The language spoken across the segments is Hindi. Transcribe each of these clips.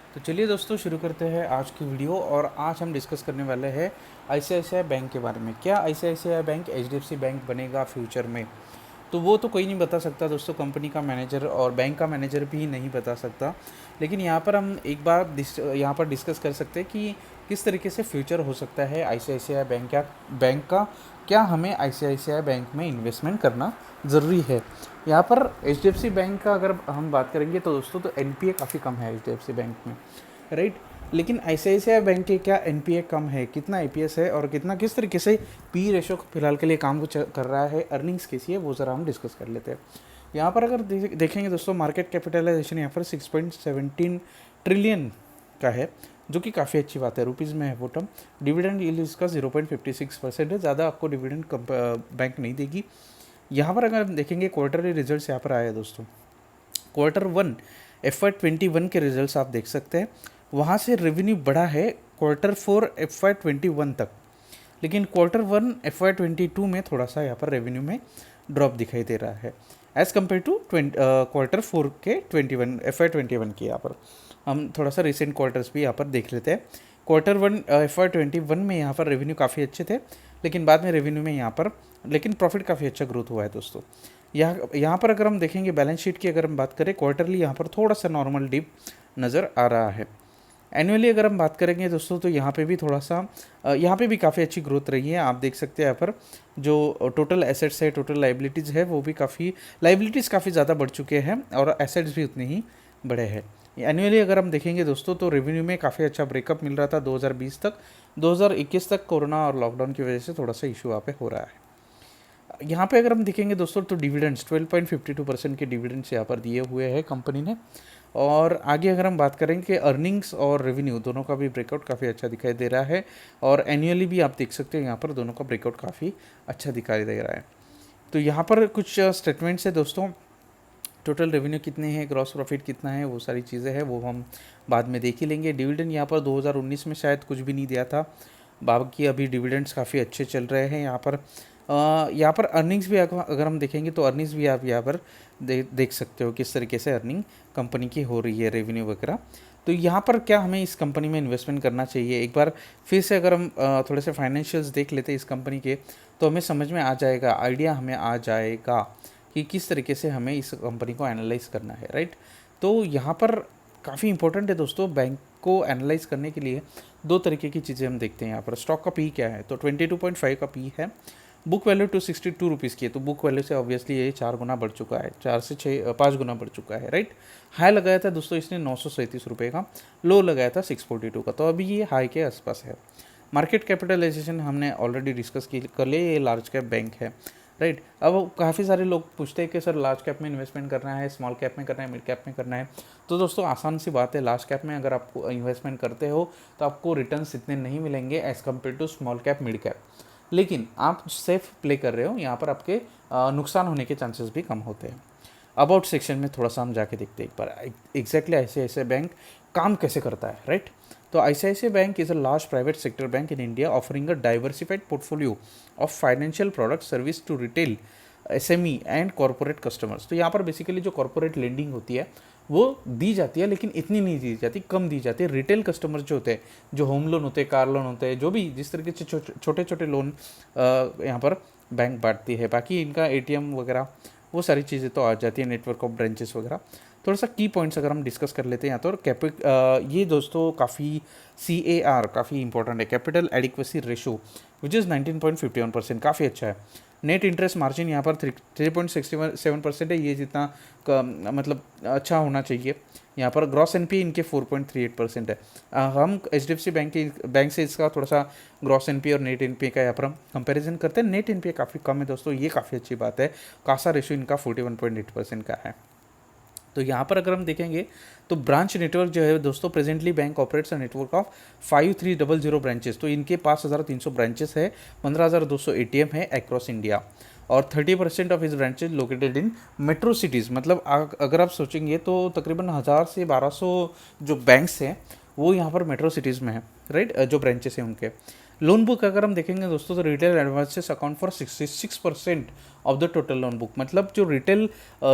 तो चलिए दोस्तों शुरू करते हैं आज की वीडियो। और आज हम डिस्कस करने वाले हैं आईसीआईसीआई बैंक के बारे में। क्या आईसीआईसीआई बैंक एचडीएफसी बैंक बनेगा फ्यूचर में? तो वो तो कोई नहीं बता सकता दोस्तों, कंपनी का मैनेजर और बैंक का मैनेजर भी नहीं बता सकता। लेकिन यहाँ पर हम एक बार यहाँ पर डिस्कस कर सकते हैं कि किस तरीके से फ्यूचर हो सकता है आईसीआईसीआई बैंक का। क्या हमें आईसीआईसीआई बैंक में इन्वेस्टमेंट करना ज़रूरी है? यहाँ पर एचडीएफसी बैंक का अगर हम बात करेंगे तो दोस्तों तो एनपीए काफ़ी कम है एचडीएफसी बैंक में, राइट। लेकिन आईसीआईसीआई बैंक के क्या एनपीए कम है, कितना एपीएस है और कितना किस तरीके से पी रेशो फिलहाल के लिए काम कर रहा है, अर्निंग्स कैसी है, वो ज़रा हम डिस्कस कर लेते हैं। यहाँ पर अगर देखेंगे दोस्तों, मार्केट कैपिटलाइजेशन यहाँ पर 6.17 ट्रिलियन का है, जो कि काफ़ी अच्छी बात है, रुपीज़ में है वो टर्म। डिविडेंड यील्ड इसका 0.56% है, ज़्यादा आपको डिविडेंड बैंक नहीं देगी। यहाँ पर अगर देखेंगे क्वार्टरली रिजल्ट्स यहाँ पर आए हैं दोस्तों, Q1 FY21 के रिजल्ट्स आप देख सकते हैं। वहाँ से रेवेन्यू बढ़ा है Q4 FY21 तक, लेकिन Q1 FY22 में थोड़ा सा यहाँ पर रेवेन्यू में ड्रॉप दिखाई दे रहा है एज़ कम्पेयर टू Q4 के 21 FY21 की। यहाँ पर हम थोड़ा सा रिसेंट क्वार्टर्स भी यहाँ पर देख लेते हैं। Q1 FY21 में यहाँ पर रेवेन्यू काफ़ी अच्छे थे, लेकिन बाद में रेवेन्यू में यहाँ पर लेकिन प्रॉफिट काफ़ी अच्छा ग्रोथ हुआ है दोस्तों। यहाँ पर अगर हम देखेंगे बैलेंस शीट की, अगर हम बात करें क्वार्टरली, यहाँ पर थोड़ा सा नॉर्मल डिप नज़र आ रहा है। एनुअली अगर हम बात करेंगे दोस्तों तो यहाँ पे भी थोड़ा सा यहाँ पे भी काफ़ी अच्छी ग्रोथ रही है। आप देख सकते हैं यहाँ पर जो टोटल एसेट्स है, टोटल लाइबिलिटीज़ है, वो भी लाइबिलिटीज़ काफ़ी ज़्यादा बढ़ चुके हैं और एसेट्स भी उतने ही बड़े हैं। एनुअली अगर हम देखेंगे दोस्तों तो रेवेन्यू में काफ़ी अच्छा ब्रेकअप मिल रहा था 2020 तक, 2021 तक कोरोना और लॉकडाउन की वजह से थोड़ा सा इशू यहाँ पे हो रहा है। यहाँ पे अगर हम देखेंगे दोस्तों तो डिविडेंड्स 12.52% के डिविडेंड्स यहाँ पर दिए हुए हैं कंपनी ने। और आगे अगर हम बात करेंगे कि अर्निंग्स और रेवेन्यू दोनों का भी ब्रेकआउट काफ़ी अच्छा दिखाई दे रहा है, और एनुअली भी आप देख सकते हैं यहाँ पर दोनों का ब्रेकआउट काफ़ी अच्छा दिखाई दे रहा है। तो यहाँ पर कुछ स्टेटमेंट्स है दोस्तों, टोटल रेवेन्यू कितने हैं, ग्रॉस प्रॉफिट कितना है, वो सारी चीज़ें हैं, वो हम बाद में देख ही लेंगे। डिविडेंड यहाँ पर 2019 में शायद कुछ भी नहीं दिया था, बाकी अभी डिविडेंड्स काफ़ी अच्छे चल रहे हैं। यहाँ पर अर्निंग्स भी अगर हम देखेंगे तो अर्निंग्स भी आप यहाँ पर देख सकते हो किस तरीके से अर्निंग कंपनी की हो रही है, रेवेन्यू वगैरह। तो यहाँ पर क्या हमें इस कंपनी में इन्वेस्टमेंट करना चाहिए? एक बार फिर से अगर हम थोड़े से फाइनेंशियल्स देख लेते हैं इस कंपनी के, तो हमें समझ में आ जाएगा, आइडिया हमें आ जाएगा कि किस तरीके से हमें इस कंपनी को एनालाइज करना है, राइट। तो यहाँ पर काफ़ी इंपॉर्टेंट है दोस्तों, बैंक को एनालाइज करने के लिए दो तरीके की चीज़ें हम देखते हैं। यहाँ पर स्टॉक का पी क्या है, तो 22.5 का पी है, बुक वैल्यू 262 रुपीज़ की है, तो बुक वैल्यू से ऑब्वियसली ये 4 गुना बढ़ चुका है, 4 से 5 गुना बढ़ चुका है, राइट। हाई लगाया था दोस्तों इसने 937 रुपये का, लो लगाया था 642 का, तो अभी ये हाई के आसपास है। मार्केट कैपिटलाइजेशन हमने ऑलरेडी डिस्कस कर लिया, ये लार्ज कैप बैंक है, राइट। अब काफ़ी सारे लोग पूछते हैं कि सर लार्ज कैप में इन्वेस्टमेंट करना है, स्मॉल कैप में करना है, मिड कैप में करना है। तो दोस्तों आसान सी बात है, लार्ज कैप में अगर आप इन्वेस्टमेंट करते हो तो आपको रिटर्न्स इतने नहीं मिलेंगे as compared to small cap, mid cap. लेकिन आप सेफ प्ले कर रहे हो, यहाँ पर आपके नुकसान होने के चांसेस भी कम होते हैं। अबाउट सेक्शन में थोड़ा सा हम जाके देखते हैं एक बार एग्जैक्टली आईसीआईसीआई बैंक काम कैसे करता है, राइट। तो ICICI bank is a large private sector bank in India offering a diversified portfolio of financial product service to retail, SME and corporate customers. तो यहाँ पर बेसिकली जो कॉर्पोरेट लेंडिंग होती है वो दी जाती है, लेकिन इतनी नहीं दी जाती, कम दी जाती है। रिटेल कस्टमर्स जो होते हैं, जो होम लोन होते हैं, कार लोन होते हैं, जो भी जिस तरीके से छोटे छोटे लोन यहाँ पर बैंक बांटती है, बाकी इनका एटीएम वगैरह वो सारी चीज़ें तो आ जाती है, नेटवर्क ऑफ ब्रांचेस वगैरह। थोड़ा सा की पॉइंट्स अगर हम डिस्कस कर लेते हैं यहाँ तो ये दोस्तों काफ़ी CAR काफ़ी इंपॉर्टेंट है, capital adequacy ratio which is 19.51%, काफ़ी अच्छा है। नेट इंटरेस्ट मार्जिन यहाँ पर 3.67% है, ये जितना मतलब अच्छा होना चाहिए। यहाँ पर ग्रॉस एनपीए इनके 4.38% है। हम एचडीएफसी बैंक से इसका थोड़ा सा ग्रॉस एनपीए और नेट एनपीए का यहाँ पर हम कंपैरिजन करते हैं। नेट एनपीए काफ़ी कम है दोस्तों, ये काफ़ी अच्छी बात है। कासा रेशो इनका 41.8% का है। तो यहाँ पर अगर हम देखेंगे तो ब्रांच नेटवर्क जो है दोस्तों, presently bank operates a network of 5300 branches. तो इनके 5300 ब्रांचेस है, 15200 एटीएम है अक्रॉस इंडिया, और 30% ऑफ इस branches located in metro cities. मतलब अगर आप सोचेंगे तो तकरीबन 1000 से 1200 जो बैंक्स हैं वो यहाँ पर मेट्रो सिटीज़ में है, राइट, जो ब्रांचेस हैं उनके। लोन बुक अगर हम देखेंगे दोस्तों तो retail advances account for 66% of the total loan book. मतलब जो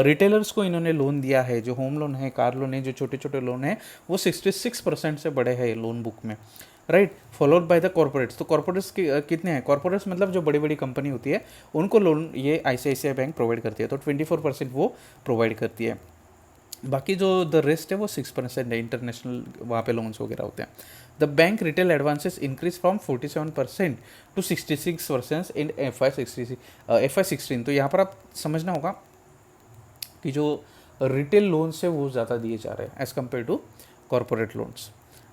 रिटेलर्स को इन्होंने लोन दिया है, जो होम लोन है, कार लोन है, जो छोटे छोटे लोन है, वो 66% से बड़े हैं लोन बुक में, right. Followed by the corporates. तो कॉर्पोरेट्स कितने हैं? कॉर्पोरेट्स मतलब जो बड़ी बड़ी कंपनी होती है उनको लोन ये ICICI बैंक प्रोवाइड करती है, तो 24% वो प्रोवाइड करती है। बाकी जो द रेस्ट है वो 6% है, इंटरनेशनल वहाँ पे लोन्स वगैरह होते हैं। The bank retail advances increase from 47% to 66% in FY16। तो यहाँ पर आप समझना होगा कि जो रिटेल लोन्स है वो ज़्यादा दिए जा रहे हैं as compared to corporate loans.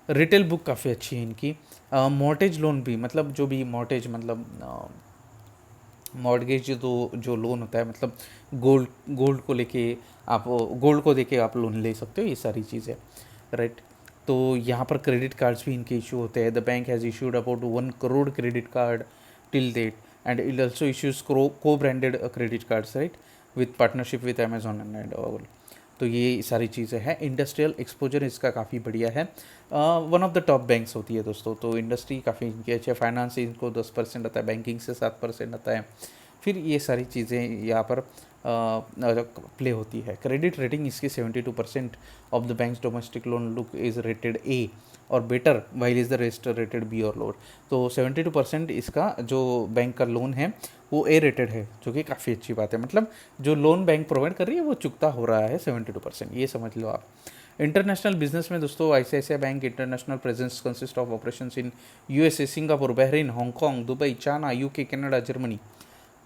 Retail book काफ़ी अच्छी है इनकी। मॉर्टेज लोन भी, मतलब जो भी मॉर्टेज मतलब मॉर्गेज जो लोन होता है, मतलब गोल्ड को लेके आप गोल्ड को देके आप लोन ले सकते हो, ये सारी चीज़ें, राइट। तो यहाँ पर क्रेडिट कार्ड्स भी इनके इशू होते हैं। The bank has issued about 1 crore credit card till date and it also issues co-branded credit cards, right, with partnership with Amazon and all. तो ये सारी चीज़ें हैं। इंडस्ट्रियल एक्सपोजर इसका काफ़ी बढ़िया है। One of the top banks होती है दोस्तों। तो इंडस्ट्री काफ़ी इनकी अच्छी है। फाइनेंस इनको 10% आता है, बैंकिंग से 7% आता है। फिर ये सारी चीज़ें यहाँ पर प्ले होती है। क्रेडिट रेटिंग इसकी 72% of the banks domestic loan book is rated A or better, while is the rest rated B or lower. तो 72% इसका जो बैंक का लोन है वो ए रेटेड है, जो कि काफ़ी अच्छी बात है। मतलब जो लोन बैंक प्रोवाइड कर रही है वो चुकता हो रहा है 72%, ये समझ लो आप। इंटरनेशनल बिजनेस में दोस्तों ICICI bank international presence consist of operations in USA, Singapore, Bahrain, Hong Kong, Dubai, China, UK, Canada, Germany.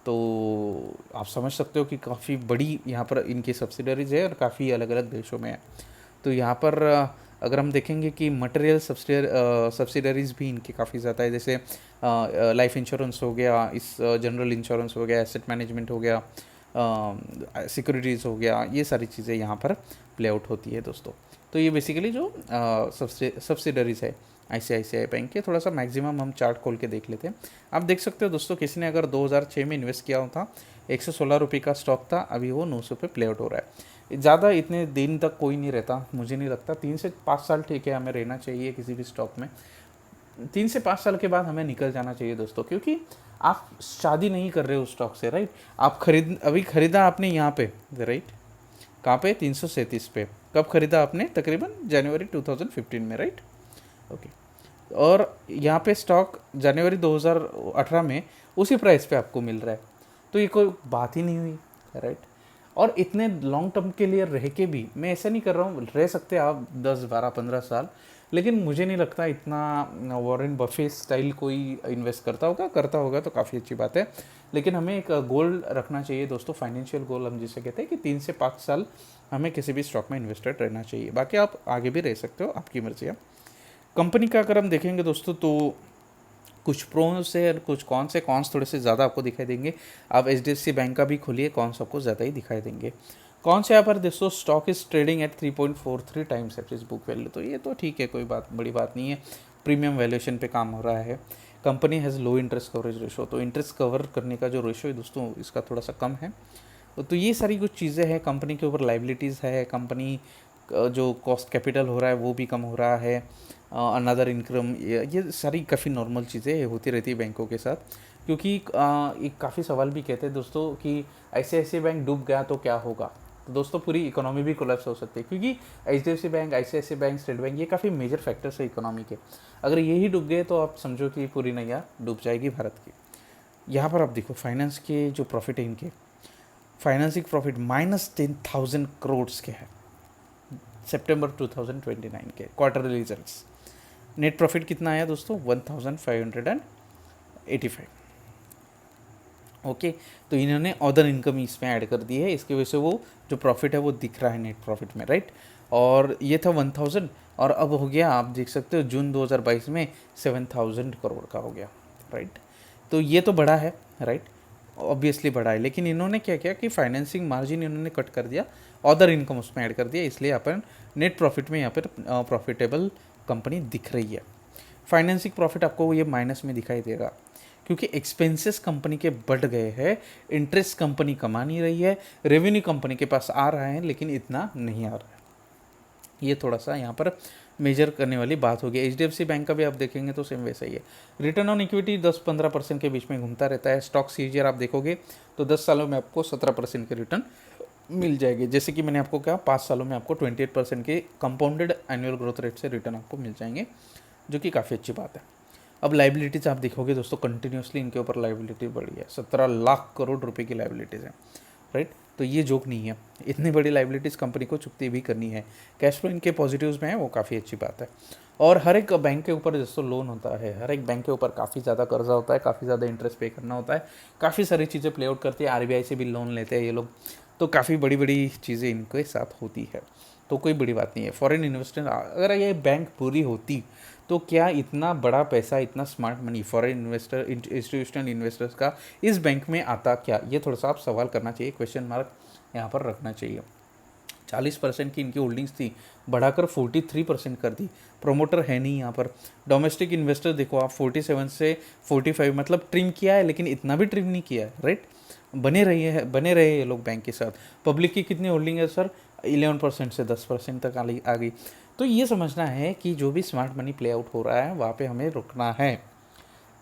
तो आप समझ सकते हो कि काफ़ी बड़ी यहाँ पर इनकी सब्सिडरीज है और काफ़ी अलग अलग देशों में है। तो यहाँ पर अगर हम देखेंगे कि मटेरियल सब्सिडरीज भी इनकी काफ़ी ज़्यादा है, जैसे लाइफ इंश्योरेंस हो गया, इस जनरल इंश्योरेंस हो गया, एसेट मैनेजमेंट हो गया, सिक्योरिटीज़ हो गया, ये सारी चीज़ें यहाँ पर प्ले आउट होती है दोस्तों। तो ये बेसिकली जो सब्सिडरीज है ICICI बैंक के। थोड़ा सा मैक्सिमम हम चार्ट खोल के देख लेते हैं। आप देख सकते हो दोस्तों, किसी ने अगर 2006 में इन्वेस्ट किया होता, 116 रुपये का स्टॉक था, अभी वो 900 पे प्ले आउट हो रहा है। ज़्यादा इतने दिन तक कोई नहीं रहता, मुझे नहीं लगता। 3 से 5 साल ठीक है, हमें रहना चाहिए किसी भी स्टॉक में। 3 से 5 साल के बाद हमें निकल जाना चाहिए दोस्तों, क्योंकि आप शादी नहीं कर रहे हो स्टॉक से, राइट। आप अभी खरीदा आपने यहाँ पे, राइट, कहाँ पे? 337 पे। कब खरीदा आपने? तकरीबन जनवरी 2015 में, राइट, ओके। और यहाँ पे स्टॉक जनवरी 2018 में उसी प्राइस पे आपको मिल रहा है, तो ये कोई बात ही नहीं हुई, राइट। और इतने लॉन्ग टर्म के लिए रह के भी, मैं ऐसा नहीं कर रहा हूँ, रह सकते आप 10, 12, 15 साल, लेकिन मुझे नहीं लगता इतना वॉरेन बफे स्टाइल कोई इन्वेस्ट करता होगा तो काफ़ी अच्छी बात है। लेकिन हमें एक गोल रखना चाहिए दोस्तों, फाइनेंशियल गोल हम जिसे कहते हैं, कि 3 से 5 साल हमें किसी भी स्टॉक में इन्वेस्टेड रहना चाहिए। बाकी आप आगे भी रह सकते हो, आपकी मर्जी है। कंपनी का अगर हम देखेंगे दोस्तों, तो कुछ प्रोस है और कुछ कॉन्स है। कॉन्स थोड़े से ज़्यादा आपको दिखाई देंगे। आप HDFC बैंक का भी खोलिए, कॉन्स आपको ज़्यादा ही दिखाई देंगे। कॉन्स यहाँ पर दोस्तों, stock is trading at 3.43 times average book value. तो ये तो ठीक है, कोई बड़ी बात नहीं है। प्रीमियम वैल्यूएशन पे काम हो रहा है। Company has low interest coverage ratio. तो इंटरेस्ट कवर करने का जो रेशो है दोस्तों, इसका थोड़ा सा कम है। तो ये सारी कुछ चीज़ें हैं। कंपनी के ऊपर लाइबिलिटीज़ है। कंपनी जो कॉस्ट कैपिटल हो रहा है वो भी कम हो रहा है। अनदर इनकम, ये सारी काफ़ी नॉर्मल चीज़ें होती रहती है बैंकों के साथ। क्योंकि एक काफ़ी सवाल भी कहते हैं दोस्तों कि ICICI बैंक डूब गया तो क्या होगा। तो दोस्तों पूरी इकोनॉमी भी कोलैप्स हो सकती है, क्योंकि HDFC bank, ICICI bank, state bank, ये काफ़ी मेजर फैक्टर्स है इकोनॉमी के। अगर यही डूब गए तो आप समझो कि पूरी नैया डूब जाएगी भारत की। यहाँ पर आप देखो फाइनेंस के जो प्रॉफिट है इनके, फाइनेंसिंग प्रॉफिट -10,000 करोड़ के हैं सितंबर 2029 के क्वार्टरली रिजल्ट्स। नेट प्रॉफिट कितना आया दोस्तों? 1585। ओके, तो इन्होंने अदर इनकम इसमें ऐड कर दी है, इसकी वजह से वो जो प्रॉफिट है वो दिख रहा है नेट प्रॉफिट में, राइट। और ये था 1000, और अब हो गया, आप देख सकते हो जून 2022 में 7000 करोड़ का हो गया, राइट। तो ये तो बड़ा है, राइट, ऑब्वियसली बड़ा है। लेकिन इन्होंने क्या किया कि फाइनेंसिंग मार्जिन इन्होंने कट कर दिया, अदर इनकम उसमें ऐड कर दिया, इसलिए अपन नेट प्रॉफिट में यहाँ पर प्रॉफिटेबल कंपनी दिख रही है। फाइनेंसिंग प्रॉफिट आपको ये माइनस में दिखाई देगा, क्योंकि एक्सपेंसेस कंपनी के बढ़ गए हैं, इंटरेस्ट कंपनी कमा नहीं रही है, रेवेन्यू कंपनी के पास आ रहा है लेकिन इतना नहीं आ रहा है। ये थोड़ा सा यहाँ पर मेजर करने वाली बात होगी। एचडीएफसी बैंक का भी आप देखेंगे तो सेम वैसा ही है। रिटर्न ऑन इक्विटी 10-15% के बीच में घूमता रहता है। स्टॉक सीजीआर आप देखोगे तो 10 सालों में आपको 17% के रिटर्न मिल जाएंगे। जैसे कि मैंने आपको कहा 5 सालों में आपको 28% के कंपाउंडेड एनुअल ग्रोथ रेट से रिटर्न आपको मिल जाएंगे, जो कि काफ़ी अच्छी बात है। अब लाइबिलिटीज़ आप देखोगे दोस्तों, कंटिन्यूसली इनके ऊपर लाइबिलिटी बढ़ी है। 17 लाख करोड़ रुपए की लाइबिलिटीज़ हैं, राइट। तो ये जोक नहीं है, इतनी बड़ी लाइबिलिटीज़ कंपनी को चुकती भी करनी है। कैश फ्लो इनके पॉजिटिव्स में है, वो काफ़ी अच्छी बात है। और हर एक बैंक के ऊपर दोस्तों लोन होता है, हर एक बैंक के ऊपर काफ़ी ज़्यादा कर्जा होता है, काफ़ी ज़्यादा इंटरेस्ट पे करना होता है, काफ़ी सारी चीज़ें प्ले आउट करती है। आरबीआई से भी लोन लेते हैं ये लोग, तो काफ़ी बड़ी बड़ी चीज़ें इनके साथ होती है, तो कोई बड़ी बात नहीं है। फॉरेन इन्वेस्टर, अगर ये बैंक पूरी होती तो क्या इतना बड़ा पैसा, इतना smart money foreign investor, institutional investors का इस बैंक में आता क्या? ये थोड़ा सा आप सवाल करना चाहिए, क्वेश्चन मार्क यहाँ पर रखना चाहिए। 40% की इनकी होल्डिंग्स थी, बढ़ाकर 43% कर दी। प्रोमोटर है नहीं यहाँ पर। डोमेस्टिक इन्वेस्टर देखो आप, 47 से 45, मतलब ट्रिम किया है, लेकिन इतना भी ट्रिम नहीं किया है, राइट। बने रहे ये लोग बैंक के साथ। पब्लिक की कितनी होल्डिंग है सर? 11% से 10% तक आ गई। तो ये समझना है कि जो भी स्मार्ट मनी प्ले आउट हो रहा है वहाँ पे हमें रुकना है।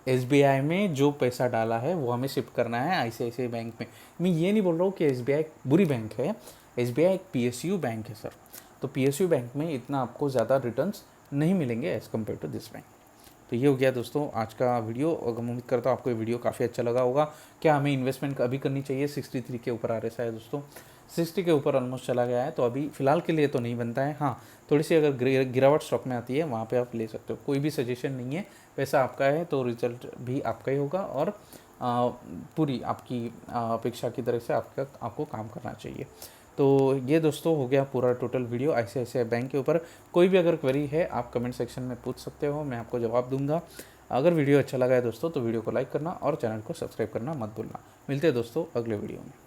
एसबीआई में जो पैसा डाला है वो हमें शिफ्ट करना है आईसीआईसीआई बैंक में। मैं ये नहीं बोल रहा हूँ कि एसबीआई बुरी बैंक है, एसबीआई एक पीएसयू बैंक है सर। तो पीएसयू बैंक में इतना आपको ज़्यादा रिटर्न्स नहीं मिलेंगे as compared to this bank. तो ये हो गया दोस्तों आज का वीडियो। अगर उम्मीद करता हूँ आपको ये वीडियो काफ़ी अच्छा लगा होगा। क्या हमें इन्वेस्टमेंट अभी करनी चाहिए? 63 के ऊपर आ रहा है दोस्तों, 60 के ऊपर ऑलमोस्ट चला गया है, तो अभी फ़िलहाल के लिए तो नहीं बनता है। हाँ, थोड़ी सी अगर गिरावट स्टॉक में आती है वहाँ पे आप ले सकते हो, कोई भी सजेशन नहीं है। पैसा आपका है तो रिजल्ट भी आपका ही होगा, और पूरी आपकी अपेक्षा की तरह से आपको काम करना चाहिए। तो ये दोस्तों हो गया पूरा टोटल वीडियो आईसीआईसीआई बैंक के ऊपर। कोई भी अगर क्वेरी है आप कमेंट सेक्शन में पूछ सकते हो, मैं आपको जवाब दूंगा। अगर वीडियो अच्छा लगा है दोस्तों तो वीडियो को लाइक करना और चैनल को सब्सक्राइब करना मत भूलना। मिलते हैं दोस्तों अगले वीडियो में।